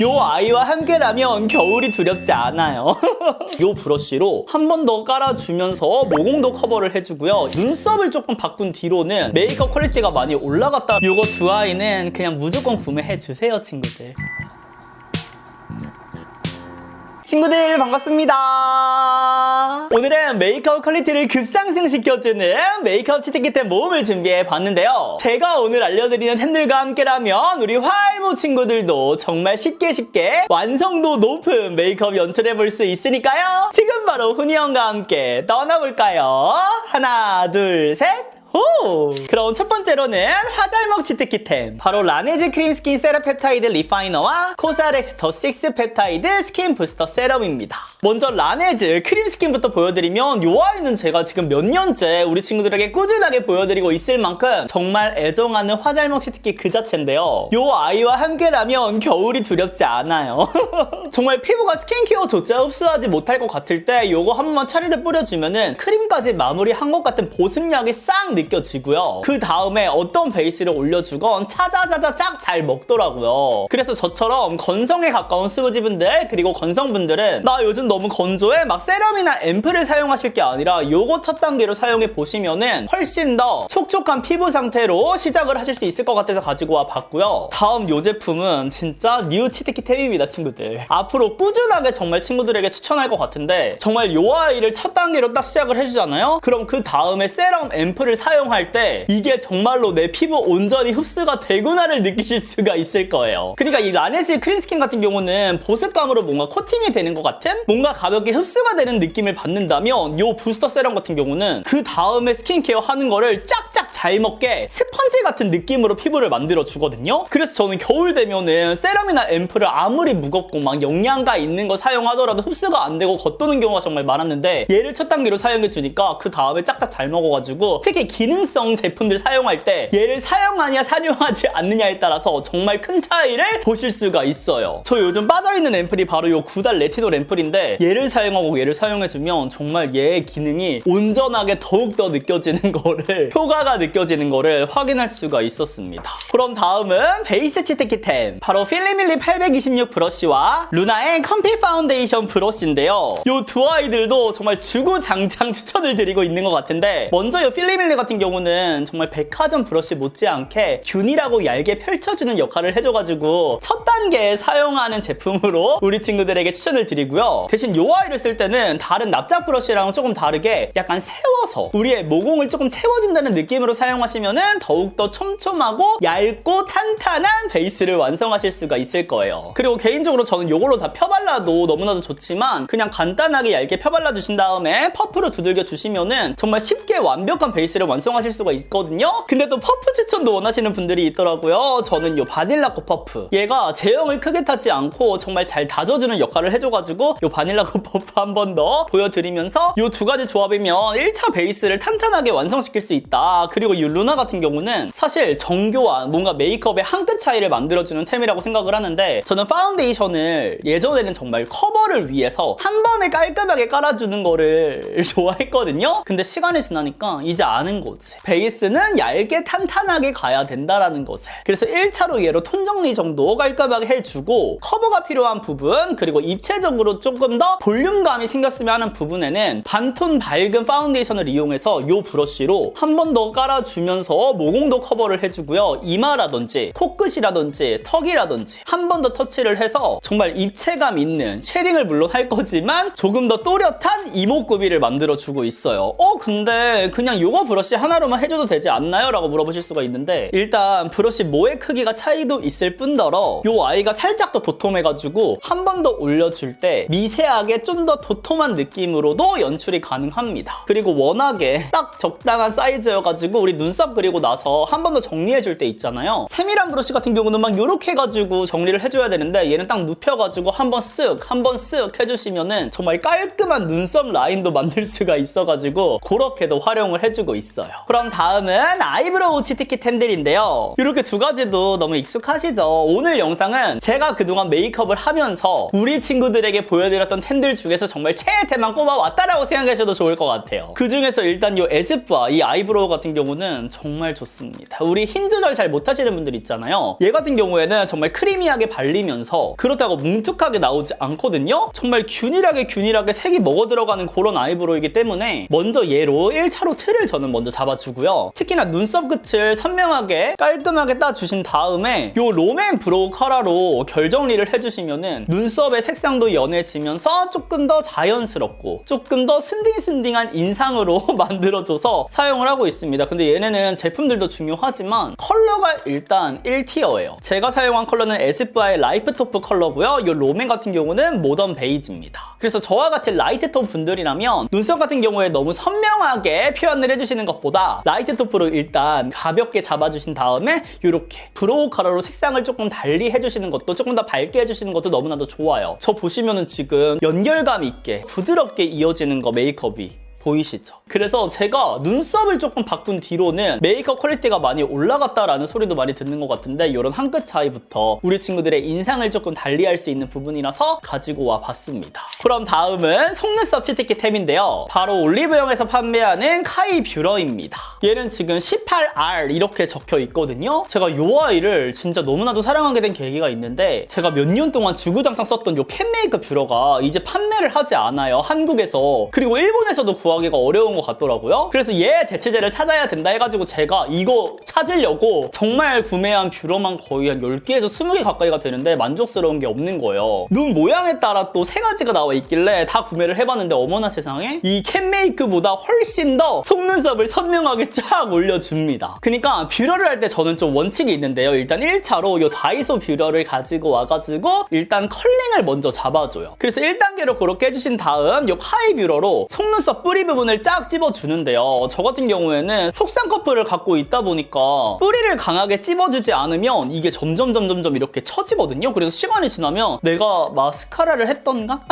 요 아이와 함께라면 겨울이 두렵지 않아요. 요 브러쉬로 한 번 더 깔아주면서 모공도 커버를 해주고요. 눈썹을 조금 바꾼 뒤로는 메이크업 퀄리티가 많이 올라갔다. 요거 두 아이는 그냥 무조건 구매해주세요, 친구들. 친구들 반갑습니다. 오늘은 메이크업 퀄리티를 급상승시켜주는 메이크업 치트키템 모음을 준비해봤는데요. 제가 오늘 알려드리는 템들과 함께라면 우리 화이모 친구들도 정말 쉽게 완성도 높은 메이크업 연출해볼 수 있으니까요. 지금 바로 훈이 형과 함께 떠나볼까요? 하나, 둘, 셋! 호! 그럼 첫 번째로는 화잘먹 치트키템, 바로 라네즈 크림 스킨 세럼 펩타이드 리파이너와 코사렉스 더 6 펩타이드 스킨 부스터 세럼입니다. 먼저 라네즈 크림 스킨부터 보여드리면 이 아이는 제가 지금 몇 년째 우리 친구들에게 꾸준하게 보여드리고 있을 만큼 정말 애정하는 화잘먹 치트키 그 자체인데요. 이 아이와 함께라면 겨울이 두렵지 않아요. 정말 피부가 스킨케어조차 흡수하지 못할 것 같을 때 이거 한 번만 차례를 뿌려주면은 크림까지 마무리한 것 같은 보습력이 싹 느껴지고요. 그 다음에 어떤 베이스를 올려주건 차자자자짝 잘 먹더라고요. 그래서 저처럼 건성에 가까운 스무지분들 그리고 건성분들은 나 요즘 너무 건조해 막 세럼이나 앰플을 사용하실 게 아니라 요거 첫 단계로 사용해 보시면은 훨씬 더 촉촉한 피부 상태로 시작을 하실 수 있을 것 같아서 가지고 와 봤고요. 다음 요 제품은 진짜 뉴 치트키템입니다, 친구들. 앞으로 꾸준하게 정말 친구들에게 추천할 것 같은데, 정말 요 아이를 첫 단계로 딱 시작을 해주잖아요? 그럼 그 다음에 세럼, 앰플을 사용할 때 이게 정말로 내 피부 온전히 흡수가 되구나를 느끼실 수가 있을 거예요. 그러니까 이 라네즈 크림 스킨 같은 경우는 보습감으로 뭔가 코팅이 되는 것 같은, 뭔가 가볍게 흡수가 되는 느낌을 받는다면 요 부스터 세럼 같은 경우는 그 다음에 스킨케어 하는 거를 쫙쫙 잘 먹게 스펀지 같은 느낌으로 피부를 만들어 주거든요. 그래서 저는 겨울 되면은 세럼이나 앰플을 아무리 무겁고 막 영양가 있는 거 사용하더라도 흡수가 안 되고 겉도는 경우가 정말 많았는데, 얘를 첫 단계로 사용해 주니까 그 다음에 쫙쫙 잘 먹어가지고 특히 기능성 제품들 사용할 때 얘를 사용하냐 사용하지 않느냐에 따라서 정말 큰 차이를 보실 수가 있어요. 저 요즘 빠져있는 앰플이 바로 요 구달 레티놀 앰플인데, 얘를 사용하고 얘를 사용해주면 정말 얘의 기능이 온전하게 더욱더 느껴지는 거를, 효과가 느껴지는 거를 확인할 수가 있었습니다. 그럼 다음은 베이스 치트키템, 바로 필리밀리 826 브러쉬와 루나의 컴피 파운데이션 브러쉬인데요. 요 두 아이들도 정말 주구장창 추천을 드리고 있는 것 같은데, 먼저 요 필리밀리 같은 경우는 정말 백화점 브러쉬 못지않게 균일하고 얇게 펼쳐주는 역할을 해줘가지고 첫 단계에 사용하는 제품으로 우리 친구들에게 추천을 드리고요. 대신 요 아이를 쓸 때는 다른 납작 브러쉬랑은 조금 다르게 약간 세워서 우리의 모공을 조금 채워준다는 느낌으로 사용하시면은 더욱더 촘촘하고 얇고 탄탄한 베이스를 완성하실 수가 있을 거예요. 그리고 개인적으로 저는 요걸로 다 펴발라도 너무나도 좋지만, 그냥 간단하게 얇게 펴발라 주신 다음에 퍼프로 두들겨 주시면은 정말 쉽게 완벽한 베이스를 완성하실 수가 있거든요. 근데 또 퍼프 추천도 원하시는 분들이 있더라고요. 저는 요 바닐라코 퍼프, 얘가 제형을 크게 타지 않고 정말 잘 다져주는 역할을 해줘가지고 요 바닐라코 퍼프 한 번 더 보여드리면서 요 두 가지 조합이면 1차 베이스를 탄탄하게 완성시킬 수 있다. 그리고 이 루나 같은 경우는 사실 정교한 뭔가 메이크업의 한 끗 차이를 만들어주는 템이라고 생각을 하는데, 저는 파운데이션을 예전에는 정말 커버를 위해서 한 번에 깔끔하게 깔아주는 거를 좋아했거든요. 근데 시간이 지나니까 이제 아는 거지. 베이스는 얇게 탄탄하게 가야 된다라는 것을. 그래서 1차로 얘로 톤 정리 정도 깔끔하게 해주고, 커버가 필요한 부분, 그리고 입체적으로 조금 더 볼륨감이 생겼으면 하는 부분에는 반톤 밝은 파운데이션을 이용해서 이 브러쉬로 한 번 더 깔아주면서 모공도 커버를 해주고요. 이마라든지 코끝이라든지 턱이라든지 한 번 더 터치를 해서 정말 입체감 있는 쉐딩을 물론 할 거지만 조금 더 또렷한 이목구비를 만들어주고 있어요. 근데 그냥 이거 브러쉬 하나로만 해줘도 되지 않나요? 라고 물어보실 수가 있는데, 일단 브러쉬 모의 크기가 차이도 있을 뿐더러 이 아이가 살짝 더 도톰해가지고 한 번 더 올려줄 때 미세하게 좀 더 도톰한 느낌으로도 연출이 가능합니다. 그리고 워낙에 딱 적당한 사이즈여가지고 우리 눈썹 그리고 나서 한 번 더 정리해줄 때 있잖아요. 세밀한 브러쉬 같은 경우는 막 요렇게 해가지고 정리를 해줘야 되는데, 얘는 딱 눕혀가지고 한 번 쓱 해주시면은 정말 깔끔한 눈썹 라인도 만들 수가 있어가지고 그렇게도 활용을 해주고 있어요. 좋아요. 그럼 다음은 아이브로우 치트키템들인데요. 이렇게 두 가지도 너무 익숙하시죠? 오늘 영상은 제가 그동안 메이크업을 하면서 우리 친구들에게 보여드렸던 템들 중에서 정말 최애템만 꼽아왔다라고 생각하셔도 좋을 것 같아요. 그 중에서 일단 이 에스쁘아 이 아이브로우 같은 경우는 정말 좋습니다. 우리 흰 조절 잘 못하시는 분들 있잖아요. 얘 같은 경우에는 정말 크리미하게 발리면서 그렇다고 뭉툭하게 나오지 않거든요. 정말 균일하게 색이 먹어 들어가는 그런 아이브로우이기 때문에 먼저 얘로 1차로 틀을 저는 먼저 잡아주고요. 특히나 눈썹 끝을 선명하게 깔끔하게 따주신 다음에 이 롬앤 브로우 카라로 결 정리를 해주시면은 눈썹의 색상도 연해지면서 조금 더 자연스럽고 조금 더 순딩순딩한 인상으로 만들어줘서 사용을 하고 있습니다. 근데 얘네는 제품들도 중요하지만 컬러가 일단 1티어예요. 제가 사용한 컬러는 에스쁘아의 라이프토프 컬러고요. 이 롬앤 같은 경우는 모던 베이지입니다. 그래서 저와 같이 라이트톤 분들이라면 눈썹 같은 경우에 너무 선명하게 표현을 해주시는 것보다 라이트토프로 일단 가볍게 잡아주신 다음에 이렇게 브로우 카라로 색상을 조금 달리 해주시는 것도 조금 더 밝게 해주시는 것도 너무나도 좋아요. 저 보시면은 지금 연결감 있게 부드럽게 이어지는 거 메이크업이 보이시죠? 그래서 제가 눈썹을 조금 바꾼 뒤로는 메이크업 퀄리티가 많이 올라갔다라는 소리도 많이 듣는 것 같은데 이런 한 끗 차이부터 우리 친구들의 인상을 조금 달리할 수 있는 부분이라서 가지고 와 봤습니다. 그럼 다음은 속눈썹 치트키템인데요. 바로 올리브영에서 판매하는 카이 뷰러입니다. 얘는 지금 18R 이렇게 적혀 있거든요. 제가 이 아이를 진짜 너무나도 사랑하게 된 계기가 있는데 제가 몇 년 동안 주구장창 썼던 이 캔메이크 뷰러가 이제 판매를 하지 않아요. 한국에서. 그리고 일본에서도 구하기가 어려운 것 같더라고요. 그래서 얘 대체제를 찾아야 된다 해가지고 제가 이거 찾으려고 정말 구매한 뷰러만 거의 한 10개에서 20개 가까이가 되는데 만족스러운 게 없는 거예요. 눈 모양에 따라 또 3가지가 나와 있길래 다 구매를 해봤는데 어머나 세상에 이 캔메이크보다 훨씬 더 속눈썹을 선명하게 쫙 올려줍니다. 그러니까 뷰러를 할 때 저는 좀 원칙이 있는데요. 일단 1차로 이 다이소 뷰러를 가지고 와가지고 일단 컬링을 먼저 잡아줘요. 그래서 1단계로 그렇게 해주신 다음 이 카이 뷰러로 속눈썹 뿌리 부분을 쫙 찝어주는데요. 저 같은 경우에는 속쌍꺼풀을 갖고 있다 보니까 뿌리를 강하게 찝어주지 않으면 이게 점점 이렇게 처지거든요. 그래서 시간이 지나면 내가 마스카라를 했던가?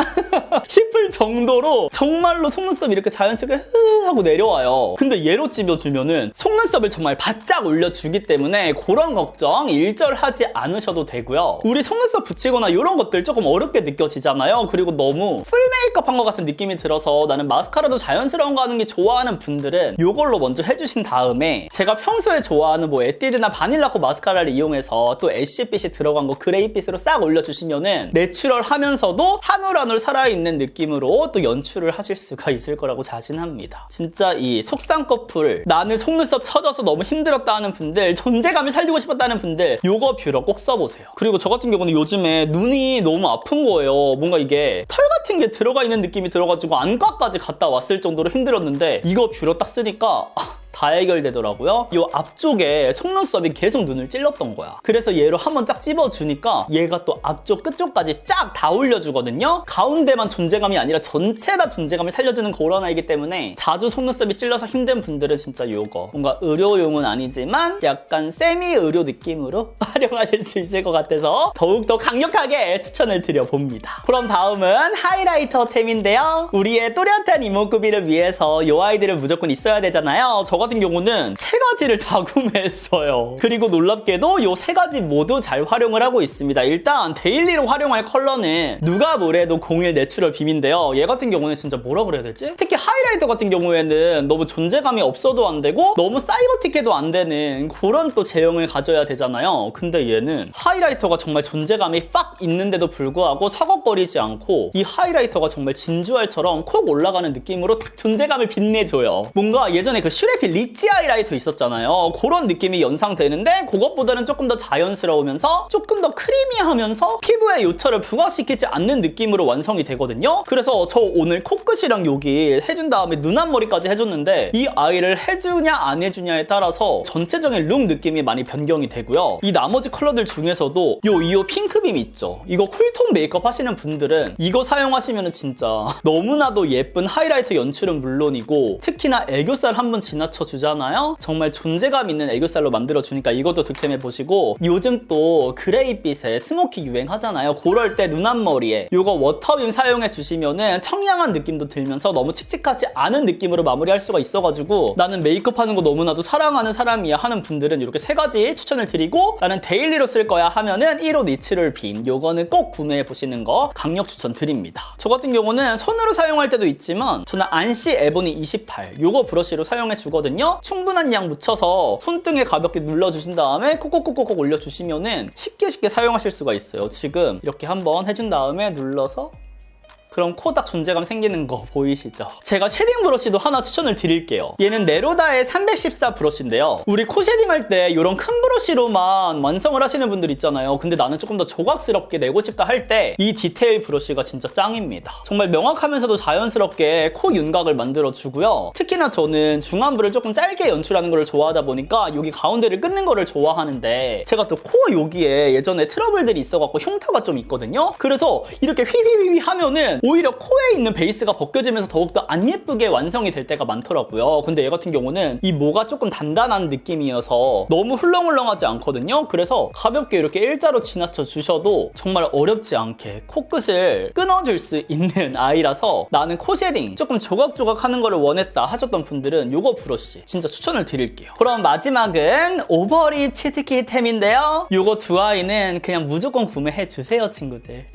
싶을 정도로 정말로 속눈썹이 이렇게 자연스럽게 흐 하고 내려와요. 근데 얘로 찝어주면은 속눈썹을 정말 바짝 올려주기 때문에 그런 걱정 일절하지 않으셔도 되고요. 우리 속눈썹 붙이거나 이런 것들 조금 어렵게 느껴지잖아요. 그리고 너무 풀 메이크업 한 것 같은 느낌이 들어서 나는 마스카라도 자연스러운 거 하는 게 좋아하는 분들은 이걸로 먼저 해주신 다음에 제가 평소에 좋아하는 뭐 에뛰드나 바닐라코 마스카라를 이용해서 또 애쉬빛이 들어간 거 그레이빛으로 싹 올려주시면은 내추럴하면서도 한 올 한 올 살아있는 느낌으로 또 연출을 하실 수가 있을 거라고 자신합니다. 진짜 이 속쌍꺼풀 나는 속눈썹 처져서 너무 힘들었다 하는 분들, 존재감을 살리고 싶었다는 분들 요거 뷰러 꼭 써보세요. 그리고 저 같은 경우는 요즘에 눈이 너무 아픈 거예요. 뭔가 이게 털 같은 게 들어가 있는 느낌이 들어가지고 안과까지 갔다 왔을 정도로 힘들었는데 이거 뷰러 딱 쓰니까 다 해결되더라고요. 이 앞쪽에 속눈썹이 계속 눈을 찔렀던 거야. 그래서 얘로 한번 쫙 찝어주니까 얘가 또 앞쪽 끝쪽까지 쫙 다 올려주거든요. 가운데만 존재감이 아니라 전체 다 존재감을 살려주는 그런 아이기 때문에 자주 속눈썹이 찔러서 힘든 분들은 진짜 이거 뭔가 의료용은 아니지만 약간 세미 의료 느낌으로 활용하실 수 있을 것 같아서 더욱더 강력하게 추천을 드려봅니다. 그럼 다음은 하이라이터 템인데요. 우리의 또렷한 이목구비를 위해서 이 아이들은 무조건 있어야 되잖아요. 저 같은 경우는 3가지를 다 구매했어요. 그리고 놀랍게도 이 3가지 모두 잘 활용을 하고 있습니다. 일단 데일리로 활용할 컬러는 누가 뭐래도 01 내추럴 빔인데요. 얘 같은 경우는 진짜 뭐라 그래야 되지? 특히 하이라이터 같은 경우에는 너무 존재감이 없어도 안 되고 너무 사이버틱해도 안 되는 그런 또 제형을 가져야 되잖아요. 근데 얘는 하이라이터가 정말 존재감이 빡 있는데도 불구하고 서걱거리지 않고 이 하이라이터가 정말 진주알처럼 콕 올라가는 느낌으로 딱 존재감을 빛내줘요. 뭔가 예전에 그 슈레필 리치 하이라이터 있었잖아요. 그런 느낌이 연상되는데 그것보다는 조금 더 자연스러우면서 조금 더 크리미하면서 피부에 요철을 부각시키지 않는 느낌으로 완성이 되거든요. 그래서 저 오늘 코끝이랑 여기 해준 다음에 눈 앞머리까지 해줬는데 이 아이를 해주냐 안 해주냐에 따라서 전체적인 룩 느낌이 많이 변경이 되고요. 이 나머지 컬러들 중에서도 이 핑크빔 있죠. 이거 쿨톤 메이크업 하시는 분들은 이거 사용하시면 진짜 너무나도 예쁜 하이라이터 연출은 물론이고 특히나 애교살 한번 지나쳐 맞춰주잖아요. 정말 존재감 있는 애교살로 만들어주니까 이것도 득템해보시고, 요즘 또 그레이빛에 스모키 유행하잖아요. 그럴 때 눈 앞머리에 요거 워터빔 사용해주시면은 청량한 느낌도 들면서 너무 칙칙하지 않은 느낌으로 마무리할 수가 있어가지고, 나는 메이크업 하는 거 너무나도 사랑하는 사람이야 하는 분들은 이렇게 3가지 추천을 드리고, 나는 데일리로 쓸 거야 하면은 1호 내추럴 빔, 요거는 꼭 구매해보시는 거 강력 추천드립니다. 저 같은 경우는 손으로 사용할 때도 있지만 저는 안시 에보니 28 요거 브러쉬로 사용해주거든요. 충분한 양 묻혀서 손등에 가볍게 눌러주신 다음에 콕콕콕콕 올려주시면은 쉽게 사용하실 수가 있어요. 지금 이렇게 한번 해준 다음에 눌러서, 그럼 코 딱 존재감 생기는 거 보이시죠? 제가 쉐딩 브러쉬도 하나 추천을 드릴게요. 얘는 네로다의 314 브러쉬인데요. 우리 코 쉐딩할 때 이런 큰 브러쉬로만 완성을 하시는 분들 있잖아요. 근데 나는 조금 더 조각스럽게 내고 싶다 할 때 이 디테일 브러쉬가 진짜 짱입니다. 정말 명확하면서도 자연스럽게 코 윤곽을 만들어주고요. 특히나 저는 중안부를 조금 짧게 연출하는 걸 좋아하다 보니까 여기 가운데를 끊는 거를 좋아하는데, 제가 또 코 여기에 예전에 트러블들이 있어갖고 흉터가 좀 있거든요. 그래서 이렇게 휘휘휘휘 하면은 오히려 코에 있는 베이스가 벗겨지면서 더욱더 안 예쁘게 완성이 될 때가 많더라고요. 근데 얘 같은 경우는 이 모가 조금 단단한 느낌이어서 너무 훌렁훌렁하지 않거든요. 그래서 가볍게 이렇게 일자로 지나쳐 주셔도 정말 어렵지 않게 코끝을 끊어줄 수 있는 아이라서, 나는 코 쉐딩 조금 조각조각 하는 거를 원했다 하셨던 분들은 요거 브러쉬 진짜 추천을 드릴게요. 그럼 마지막은 오버립 치트키템인데요. 요거 두 아이는 그냥 무조건 구매해 주세요, 친구들.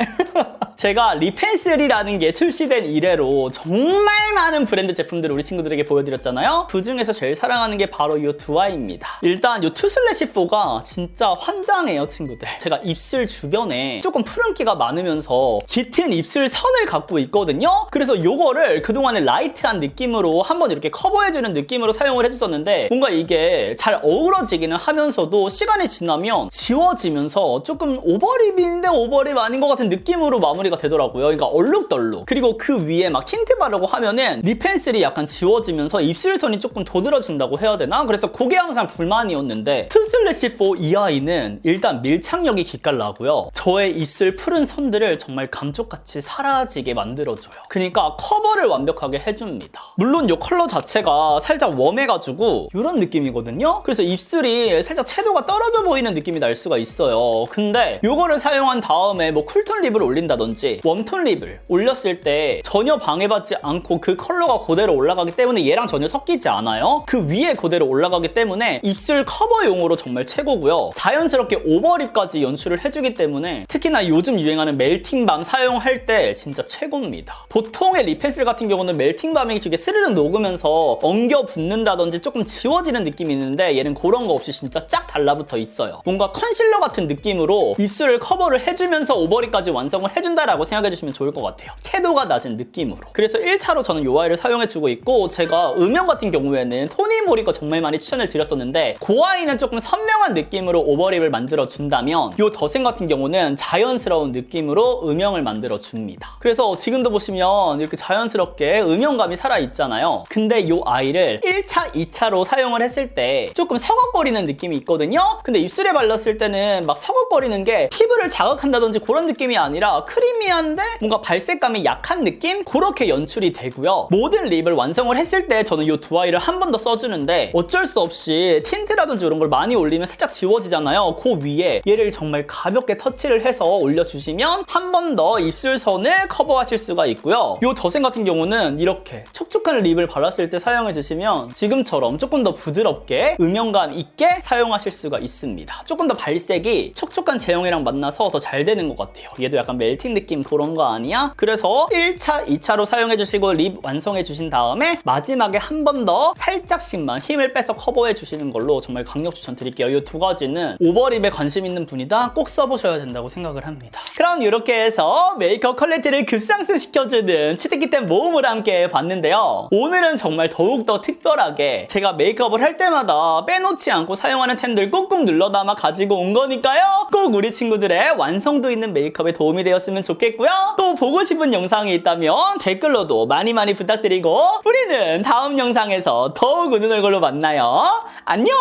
제가 립펜슬이라는 게 출시된 이래로 정말 많은 브랜드 제품들을 우리 친구들에게 보여드렸잖아요. 그 중에서 제일 사랑하는 게 바로 이 두 아이입니다. 일단 이 투슬래시4가 진짜 환장해요, 친구들. 제가 입술 주변에 조금 푸른기가 많으면서 짙은 입술 선을 갖고 있거든요. 그래서 요거를 그동안에 라이트한 느낌으로 한번 이렇게 커버해주는 느낌으로 사용을 해줬었는데, 뭔가 이게 잘 어우러지기는 하면서도 시간이 지나면 지워지면서 조금 오버립인데 오버립 아닌 것 같은 느낌으로 마무리가 되더라고요. 그러니까 얼룩덜룩. 그리고 그 위에 막 틴트 바르고 하면은 립펜슬이 약간 지워지면서 입술선이 조금 도드라진다고 해야 되나? 그래서 그게 항상 불만이었는데, 투슬래시4 이 아이는 일단 밀착력이 기깔나고요. 저의 입술 푸른 선들을 정말 감쪽같이 사라지게 만들어줘요. 그러니까 커버를 완벽하게 해줍니다. 물론 이 컬러 자체가 살짝 웜해가지고 이런 느낌이거든요. 그래서 입술이 살짝 채도가 떨어져 보이는 느낌이 날 수가 있어요. 근데 이거를 사용한 다음에 뭐 쿨톤 립을 올린다든지 웜톤 립을 올렸을 때 전혀 방해받지 않고 그 컬러가 그대로 올라가기 때문에 얘랑 전혀 섞이지 않아요. 그 위에 그대로 올라가기 때문에 입술 커버용으로 정말 최고고요. 자연스럽게 오버립까지 연출을 해주기 때문에 특히나 요즘 유행하는 멜팅밤 사용할 때 진짜 최고입니다. 보통의 립펜슬 같은 경우는 멜팅밤이 이게 스르륵 녹으면서 엉겨 붙는다든지 조금 지워지는 느낌이 있는데, 얘는 그런 거 없이 진짜 쫙 달라붙어 있어요. 뭔가 컨실러 같은 느낌으로 입술을 커버를 해주면서 오버립까지 완성을 해준다라고 생각해주시면 좋을 것 같아요. 채도가 낮은 느낌으로. 그래서 1차로 저는 이 아이를 사용해주고 있고, 제가 음영 같은 경우에는 토니모리 거 정말 많이 추천을 드렸었는데, 그 아이는 조금 선명한 느낌으로 오버립을 만들어준다면 이 더생 같은 경우는 자연스러운 느낌으로 음영을 만들어줍니다. 그래서 지금도 보시면 이렇게 자연스럽게 음영감이 살아있잖아요. 근데 이 아이를 1차, 2차로 사용을 했을 때 조금 서걱거리는 느낌이 있거든요. 근데 입술에 발랐을 때는 막 서걱거리는 게 피부를 자극한다든지 그런 느낌이 아니라 크리미한데 뭔가 발색감이 약한 느낌? 그렇게 연출이 되고요. 모든 립을 완성을 했을 때 저는 이 두 아이를 한 번 더 써주는데, 어쩔 수 없이 틴트라든지 이런 걸 많이 올리면 살짝 지워지잖아요. 그 위에 얘를 정말 가볍게 터치를 해서 올려주시면 한 번 더 입술선을 커버하실 수가 있고요. 이 더생 같은 경우는 이렇게 촉촉한 립을 발랐을 때 사용해주시면 지금처럼 조금 더 부드럽게 음영감 있게 사용하실 수가 있습니다. 조금 더 발색이 촉촉한 제형이랑 만나서 더 잘 되는 것 같아요. 얘도 약간 멜팅 느낌 그런 거 아니야? 그래서 1차, 2차로 사용해주시고 립 완성해주신 다음에 마지막에 한 번 더 살짝씩만 힘을 빼서 커버해주시는 걸로 정말 강력 추천드릴게요. 이 두 가지는 오버립에 관심 있는 분이다 꼭 써보셔야 된다고 생각을 합니다. 그럼 이렇게 해서 메이크업 퀄리티를 급상승시켜주는 치트키템 모음을 함께 봤는데요. 오늘은 정말 더욱더 특별하게 제가 메이크업을 할 때마다 빼놓지 않고 사용하는 템들 꾹꾹 눌러 담아 가지고 온 거니까요. 꼭 우리 친구들의 완성도 있는 메이크업에 도움이 되었으면 좋겠고요. 또 보고 싶은 영상이 있다면 댓글로도 많이 부탁드리고, 우리는 다음 영상에서 더욱 웃는 얼굴로 만나요. 안녕!